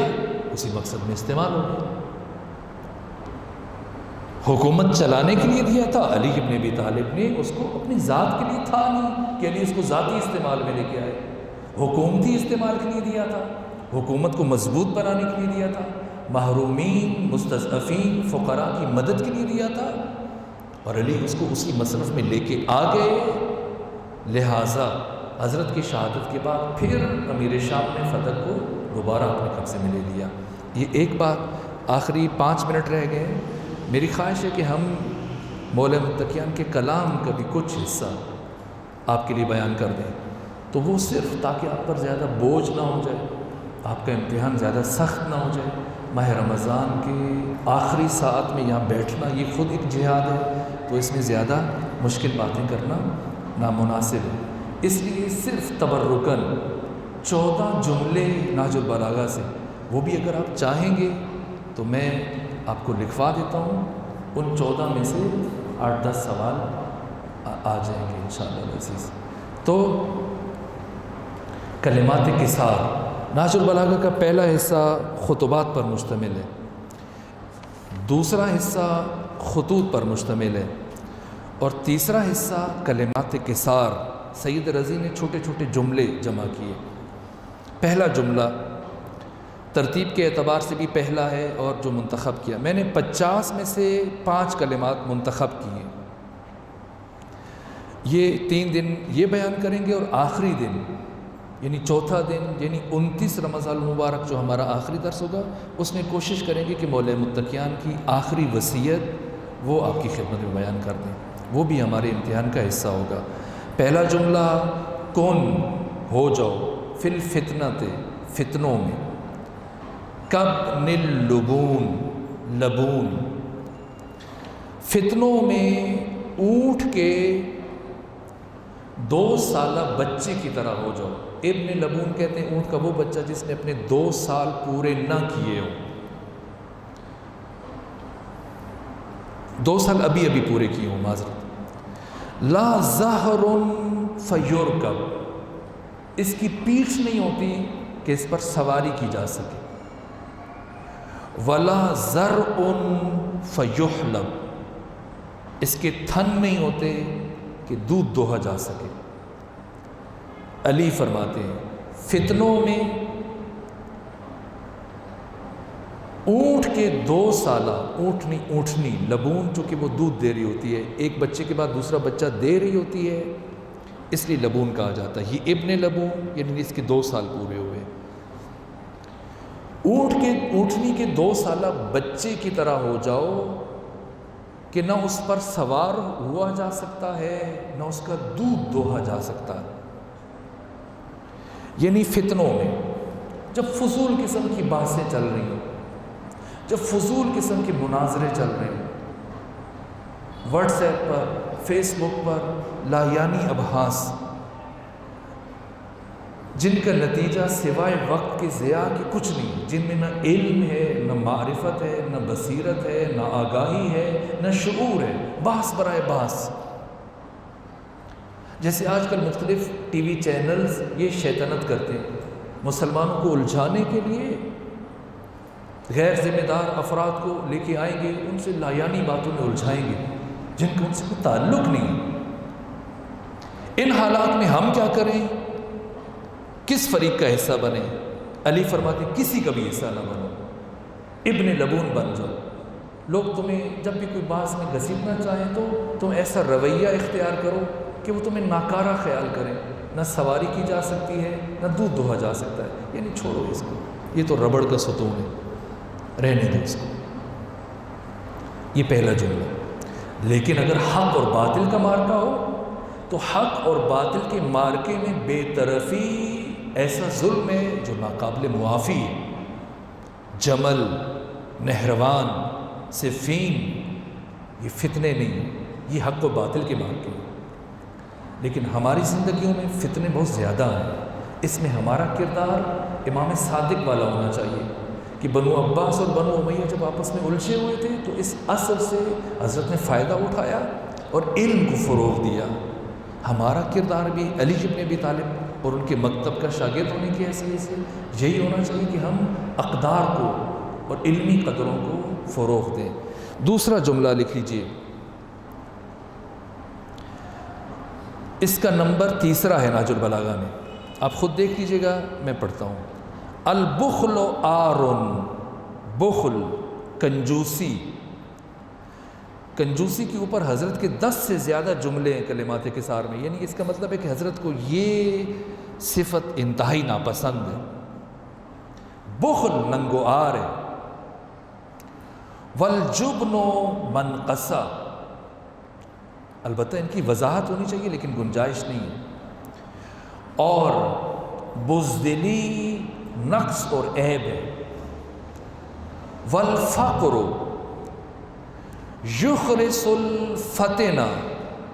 اسی مقصد میں استعمال ہو گیا۔ حکومت چلانے کے لیے دیا تھا، علی ابن ابی طالب نے اس کو اپنی ذات کے لیے تھا نہیں کہ علی اس کو ذاتی استعمال میں لے کے آئے، حکومتی استعمال کے لیے دیا تھا، حکومت کو مضبوط بنانے کے لیے دیا تھا، محرومین مستضعفین فقراء کی مدد کے لیے دیا تھا، اور علی اس کو اسی مصرف میں لے کے آ گئے۔ لہٰذا حضرت کی شہادت کے بعد پھر امیر شام نے فتح کو دوبارہ اپنے قبضے میں لے لیا۔ یہ ایک بات، آخری 5 منٹ رہ گئے، میری خواہش ہے کہ ہم مولا متقیان کے کلام کا بھی کچھ حصہ آپ کے لیے بیان کر دیں، تو وہ صرف تاکہ آپ پر زیادہ بوجھ نہ ہو جائے، آپ کا امتحان زیادہ سخت نہ ہو جائے۔ ماہ رمضان کے آخری ساعت میں یہاں بیٹھنا یہ خود ایک جہاد ہے، تو اس میں زیادہ مشکل باتیں کرنا نامناسب ہے، اس لیے صرف تبرکاً 14 جملے نہج البلاغہ سے، وہ بھی اگر آپ چاہیں گے تو میں آپ کو لکھوا دیتا ہوں، ان 14 میں سے 8-10 سوال آ جائیں گے انشاءاللہ العزیز۔ تو کلمات کثار، نہج البلاغہ کا پہلا حصہ خطبات پر مشتمل ہے، دوسرا حصہ خطوط پر مشتمل ہے، اور تیسرا حصہ کلمات کثار، سید رضی نے چھوٹے چھوٹے جملے جمع کیے۔ پہلا جملہ، ترتیب کے اعتبار سے بھی پہلا ہے اور جو منتخب کیا، میں نے 50 میں سے 5 کلمات منتخب کیے. یہ 3 دن یہ بیان کریں گے اور آخری دن یعنی چوتھا دن یعنی 29 رمضان المبارک جو ہمارا آخری درس ہوگا اس میں کوشش کریں گے کہ مولا متقیان کی آخری وصیت وہ آپ کی خدمت میں بیان کر دیں. وہ بھی ہمارے امتحان کا حصہ ہوگا. پہلا جملہ کون ہو جاؤ فی الفتنۃ، فتنوں میں. کب لبون، لبون، فتنوں میں اونٹ کے 2 سالہ بچے کی طرح ہو جاؤ. ابن لبون کہتے ہیں اونٹ کا وہ بچہ جس نے اپنے 2 سال پورے نہ کیے ہوں. 2 سال ابھی پورے کیے ہوں معذرت. لا ظہر فیرکب، اس کی پیٹھ نہیں ہوتی کہ اس پر سواری کی جا سکے. ولا زرع فیحلب، اس کے تھن نہیں ہوتے کہ دودھ دوہا جا سکے. علی فرماتے ہیں فتنوں میں اونٹ کے 2 سالہ، اونٹنی لبون چونکہ وہ دودھ دے رہی ہوتی ہے، ایک بچے کے بعد دوسرا بچہ دے رہی ہوتی ہے، اس لیے لبون کہا جاتا ہے. یہ ابن لبون یعنی اس کے 2 سال پورے ہوئے. اونٹنی کے 2 سالہ بچے کی طرح ہو جاؤ کہ نہ اس پر سوار ہوا جا سکتا ہے نہ اس کا دودھ دوہا جا سکتا ہے. یعنی فتنوں میں جب فضول قسم کی بحثیں چل رہی ہیں، جب فضول قسم کے مناظرے چل رہے ہیں، واٹس ایپ پر، فیس بک پر لا یعنی ابحاث جن کا نتیجہ سوائے وقت کے ضیاع کے کچھ نہیں، جن میں نہ علم ہے نہ معرفت ہے نہ بصیرت ہے نہ آگاہی ہے نہ شعور ہے، بحث برائے بحث. جیسے آج کل مختلف ٹی وی چینلز یہ شیطنت کرتے ہیں، مسلمانوں کو الجھانے کے لیے غیر ذمہ دار افراد کو لے کے آئیں گے، ان سے لایانی باتوں میں الجھائیں گے جن کا ان سے کوئی تعلق نہیں. ان حالات میں ہم کیا کریں؟ کس فریق کا حصہ بنیں؟ علی فرماتے کسی کا بھی حصہ نہ بنو، ابن لبون بن جاؤ. لوگ تمہیں جب بھی کوئی بات میں گھسیٹنا چاہیں تو تم ایسا رویہ اختیار کرو کہ وہ تمہیں ناکارہ خیال کریں. نہ سواری کی جا سکتی ہے نہ دودھ دوہا جا سکتا ہے، یعنی چھوڑو اس کو، یہ تو ربڑ کا ستون ہے، رہنے دو اس کو. یہ پہلا جملہ. لیکن اگر حق اور باطل کا مارکا ہو تو حق اور باطل کے مارکے میں بے طرفی ایسا ظلم ہے جو ناقابل معافی ہے. جمل، نہروان، صفین، یہ فتنے نہیں، یہ حق و باطل کے مارکے ہیں. لیکن ہماری زندگیوں میں فتنے بہت زیادہ ہیں. اس میں ہمارا کردار امام صادق والا ہونا چاہیے کہ بنو عباس اور بنو امیہ جب آپس میں الجھے ہوئے تھے تو اس اثر سے حضرت نے فائدہ اٹھایا اور علم کو فروغ دیا. ہمارا کردار بھی علی ابن ابی طالب اور ان کے مکتب کا شاگرد ہونے کی حیثیت سے یہی ہونا چاہیے کہ ہم اقدار کو اور علمی قدروں کو فروغ دیں. دوسرا جملہ لکھ لیجیے، اس کا نمبر 3 ہے نہج البلاغہ میں، آپ خود دیکھ لیجیے گا، میں پڑھتا ہوں. البخل آرن، بخل کنجوسی. کنجوسی کے اوپر حضرت کے 10 سے زیادہ جملے ہیں کلمات کثار میں، یعنی اس کا مطلب ہے کہ حضرت کو یہ صفت انتہائی ناپسند ہے. بخل ننگو آر ہے. والجبن منقصہ، البتہ ان کی وضاحت ہونی چاہیے لیکن گنجائش نہیں ہے. اور بزدلی نقص اور عیب ہے. والفقر یخرس الفتن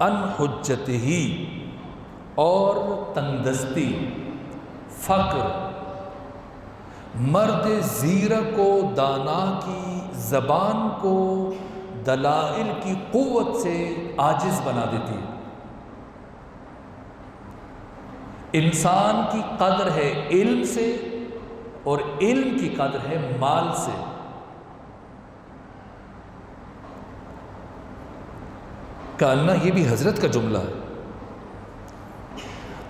عن حجتہ، اور تندستی، فقر مرد زیرک و دانا کی زبان کو دلائل کی قوت سے عاجز بنا دیتی ہے. انسان کی قدر ہے علم سے اور علم کی قدر ہے مال سے. کہنا یہ بھی حضرت کا جملہ ہے.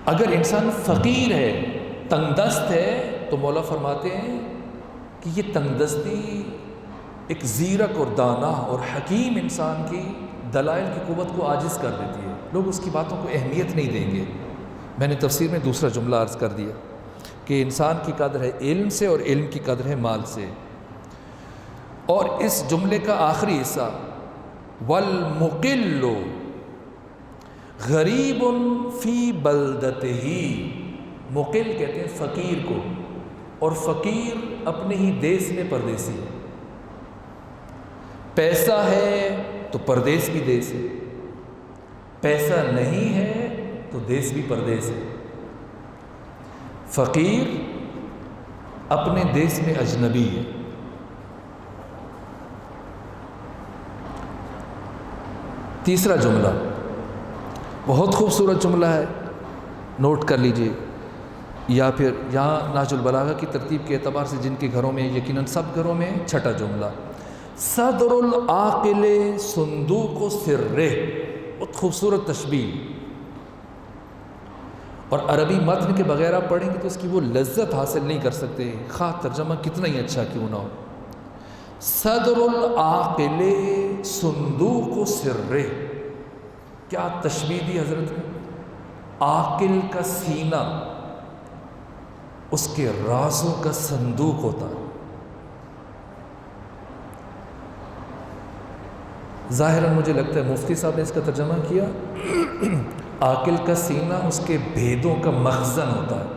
اگر انسان فقیر ہے، تنگ دست ہے، تو مولا فرماتے ہیں کہ یہ تنگ دستی ایک زیرک اور دانا اور حکیم انسان کی دلائل کی قوت کو عاجز کر دیتی ہے، لوگ اس کی باتوں کو اہمیت نہیں دیں گے۔ میں نے تفسیر میں دوسرا جملہ عرض کر دیا کہ انسان کی قدر ہے علم سے اور علم کی قدر ہے مال سے، اور اس جملے کا آخری حصہ وَالْمُقِلُّ غریب فی بلدتہ، مقل کہتے ہیں فقیر کو، اور فقیر اپنے ہی دیس میں پردیسی ہے۔ پیسہ ہے تو پردیس بھی دیس ہے، پیسہ نہیں ہے تو دیس بھی پردیس ہے۔ فقیر اپنے دیس میں اجنبی ہے۔ تیسرا جملہ بہت خوبصورت جملہ ہے، نوٹ کر لیجئے، یا پھر یہاں نہج البلاغہ کی ترتیب کے اعتبار سے جن کے گھروں میں، یقیناً سب گھروں میں، چھٹا جملہ صدر العاقل صندوق سرہ، بہت خوبصورت تشبیہ، اور عربی متن کے بغیر آپ پڑھیں گے تو اس کی وہ لذت حاصل نہیں کر سکتے، خواہ ترجمہ کتنا ہی اچھا کیوں نہ ہو۔ صدر العاقل صندوق سرہ، کیا تشبیہ دی حضرت نے، عاقل کا سینہ اس کے رازوں کا صندوق ہوتا ہے۔ ظاہراً مجھے لگتا ہے مفتی صاحب نے اس کا ترجمہ کیا عاقل کا سینہ اس کے بھیدوں کا مخزن ہوتا ہے،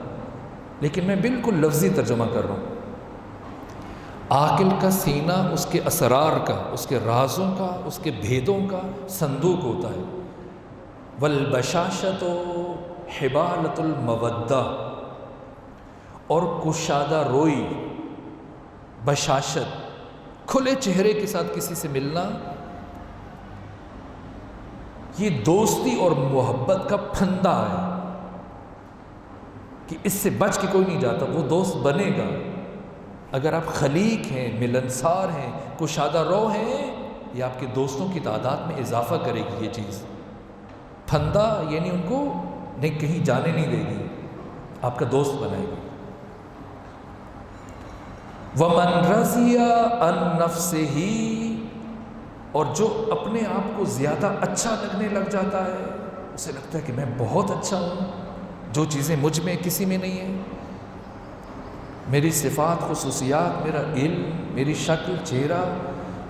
لیکن میں بالکل لفظی ترجمہ کر رہا ہوں۔ عاقل کا سینہ اس کے اسرار کا، اس کے رازوں کا، اس کے بھیدوں کا صندوق ہوتا ہے۔ والبشاشۃ حبالۃ المودہ، اور کشادہ روئی، بشاشت، کھلے چہرے کے ساتھ کسی سے ملنا، یہ دوستی اور محبت کا پھندا ہے کہ اس سے بچ کے کوئی نہیں جاتا، وہ دوست بنے گا۔ اگر آپ خلیق ہیں، ملنسار ہیں، کشادہ رو ہیں، یہ آپ کے دوستوں کی تعداد میں اضافہ کرے گی۔ یہ چیز پھندا یعنی ان کو نہیں کہیں جانے نہیں دے گی، آپ کا دوست بنائے گی۔ وَمَنْ رَضِيَ عَنْ نَفْسِهِ، اور جو اپنے آپ کو زیادہ اچھا لگنے لگ جاتا ہے، اسے لگتا ہے کہ میں بہت اچھا ہوں، جو چیزیں مجھ میں کسی میں نہیں ہیں، میری صفات، خصوصیات، میرا علم، میری شکل، چہرہ،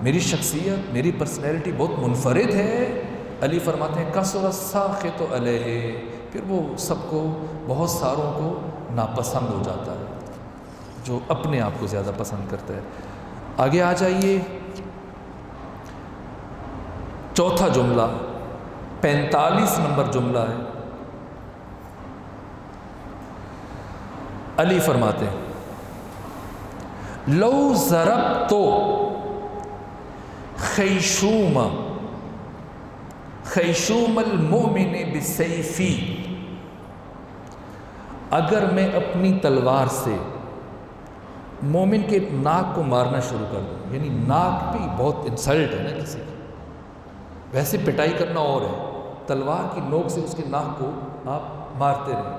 میری شخصیت، میری پرسنالٹی بہت منفرد ہے۔ علی فرماتے ہیں کثر الساخط علیہ، پھر وہ سب کو، بہت ساروں کو ناپسند ہو جاتا ہے، جو اپنے آپ کو زیادہ پسند کرتا ہے۔ آگے آ جائیے، چوتھا جملہ 45 نمبر جملہ ہے۔ علی فرماتے ہیں لو ضربت خیشوم المؤمن بسیفی، اگر میں اپنی تلوار سے مومن کے ناک کو مارنا شروع کر دوں، یعنی ناک بھی بہت انسلٹ ہے نا کسی کی، ویسے پٹائی کرنا اور ہے، تلوار کی نوک سے اس کے ناک کو آپ مارتے رہیں،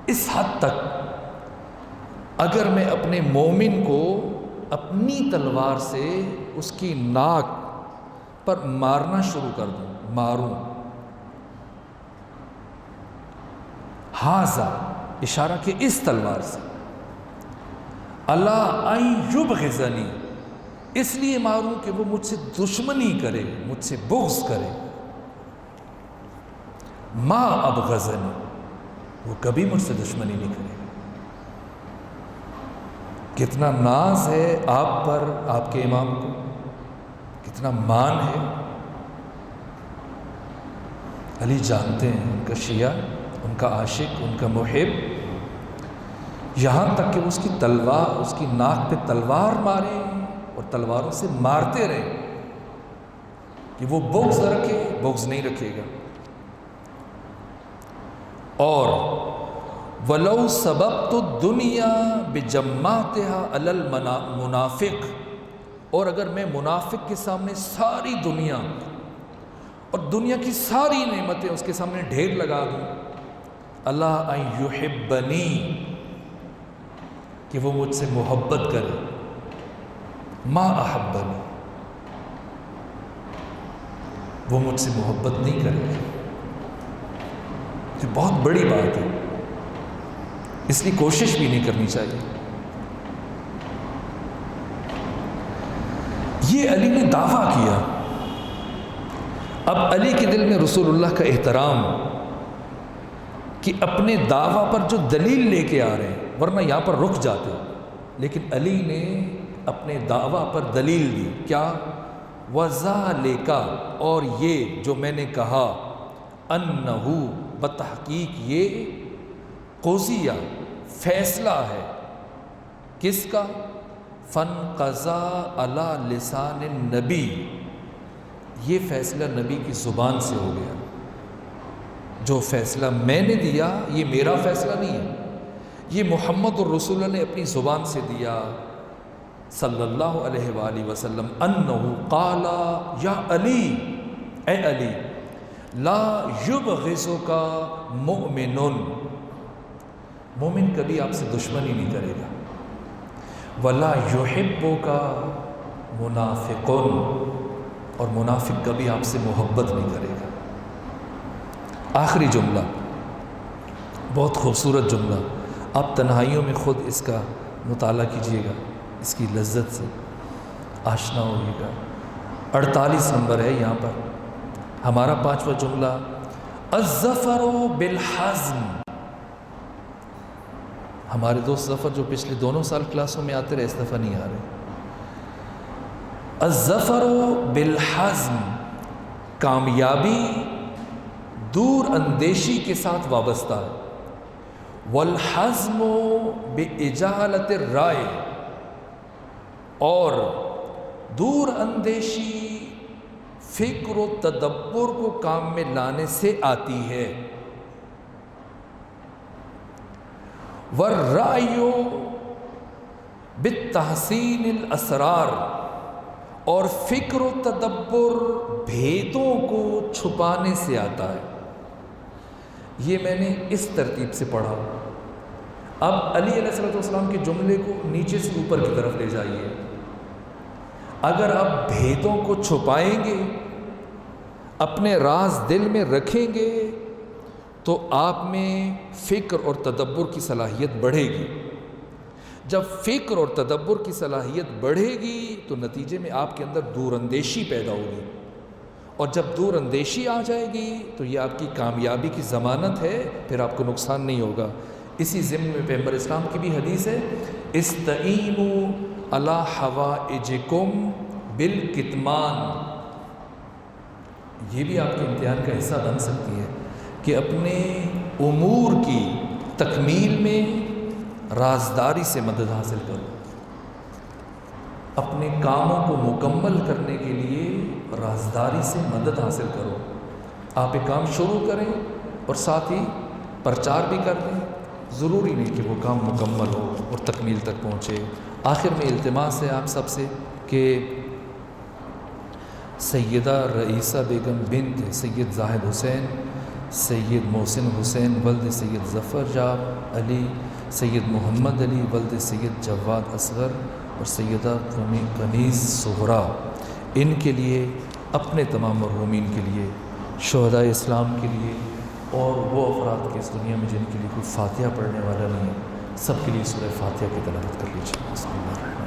اس حد تک اگر میں اپنے مومن کو اپنی تلوار سے اس کی ناک پر مارنا شروع کر دوں، ماروں، ہاذا اشارہ کہ اس تلوار سے، اللہ ان یبغضنی، اس لیے ماروں کہ وہ مجھ سے دشمنی کرے، مجھ سے بغض کرے، ما ابغضنی، وہ کبھی مجھ سے دشمنی نہیں کرے۔ کتنا ناز ہے آپ پر، آپ کے امام کو، کتنا مان ہے۔ علی جانتے ہیں ان کا شیعہ، ان کا عاشق، ان کا محب، یہاں تک کہ اس کی تلوار، اس کی ناک پہ تلوار مارے اور تلواروں سے مارتے رہے کہ وہ بغض رکھے، بغض نہیں رکھے گا۔ اور وَلَوْ سَبَبْتُ الدُّنْيَا بِجَمَّاتِهَا عَلَى الْمُنَافِقِ، اور اگر میں منافق کے سامنے ساری دنیا اور دنیا کی ساری نعمتیں اس کے سامنے ڈھیر لگا دوں، اللہ ان یحبنی، کہ وہ مجھ سے محبت کرے، ما احبنی، وہ مجھ سے محبت نہیں کرے گا۔ یہ بہت بڑی بات ہے، اس لیے کوشش بھی نہیں کرنی چاہیے۔ یہ علی نے دعویٰ کیا۔ اب علی کے دل میں رسول اللہ کا احترام کہ اپنے دعویٰ پر جو دلیل لے کے آ رہے ہیں، ورنہ یہاں پر رک جاتے، لیکن علی نے اپنے دعویٰ پر دلیل دی۔ کیا؟ وَذَلِكَ، اور یہ جو میں نے کہا، أَنَّهُ، بتحقیق یہ، قضیہ، فیصلہ ہے، کس کا؟ فَانْقَضَى عَلَى لِسَانِ النَّبِي، یہ فیصلہ نبی کی زبان سے ہو گیا۔ جو فیصلہ میں نے دیا یہ میرا فیصلہ نہیں ہے، یہ محمد الرسول اللہ نے اپنی زبان سے دیا صلی اللہ علیہ وآلہ وسلم۔ انہ قال یا علی، اے علی، لا یبغضک مؤمن، مومن کبھی آپ سے دشمنی نہیں کرے گا، ولا یحبک منافق، اور منافق کبھی آپ سے محبت نہیں کرے گا۔ آخری جملہ بہت خوبصورت جملہ، آپ تنہائیوں میں خود اس کا مطالعہ کیجیے گا، اس کی لذت سے آشنا ہوئیے گا۔ 48 نمبر ہے یہاں پر ہمارا 5واں جملہ، الظفر بالحزم۔ ہمارے دوست ظفر جو پچھلے دونوں سال کلاسوں میں آتے رہے، اس دفعہ نہیں آ رہے۔ الظفر بالحزم، کامیابی دور اندیشی کے ساتھ وابستہ ہے۔ والحزم باجالۃ الرائے، اور دور اندیشی فکر و تدبر کو کام میں لانے سے آتی ہے۔ والرأی بالتحسین الاسرار، اور فکر و تدبر بھیدوں کو چھپانے سے آتا ہے۔ یہ میں نے اس ترتیب سے پڑھا۔ اب علی علیہ السلام کے جملے کو نیچے سے اوپر کی طرف لے جائیے۔ اگر آپ بھیدوں کو چھپائیں گے، اپنے راز دل میں رکھیں گے، تو آپ میں فکر اور تدبر کی صلاحیت بڑھے گی۔ جب فکر اور تدبر کی صلاحیت بڑھے گی تو نتیجے میں آپ کے اندر دور اندیشی پیدا ہوگی، اور جب دور اندیشی آ جائے گی تو یہ آپ کی کامیابی کی ضمانت ہے، پھر آپ کو نقصان نہیں ہوگا۔ اسی ضمن میں پیغمبر اسلام کی بھی حدیث ہے، استعینوا علی حوائجکم بالکتمان، یہ بھی آپ کے امتحان کا حصہ بن سکتی ہے کہ اپنے امور کی تکمیل میں رازداری سے مدد حاصل کرو، اپنے کاموں کو مکمل کرنے کے لیے رازداری سے مدد حاصل کرو۔ آپ ایک کام شروع کریں اور ساتھ ہی پرچار بھی کر دیں، ضروری نہیں کہ وہ کام مکمل ہو اور تکمیل تک پہنچے۔ آخر میں التماس ہے آپ سب سے کہ سیدہ رئیسہ بیگم بنت سید زاہد حسین، سید محسن حسین ولد سید ظفر جاب علی، سید محمد علی ولد سید جواد اصغر، اور سیدہ کنیز صغریٰ، ان کے لیے، اپنے تمام مرحومین کے لیے، شہداء اسلام کے لیے، اور وہ افراد کے اس دنیا میں جن کے لیے کوئی فاتحہ پڑھنے والا نہیں ہے، سب کے لیے سورہ فاتحہ کی تلاوت کر لیجیے۔ بسم اللہ۔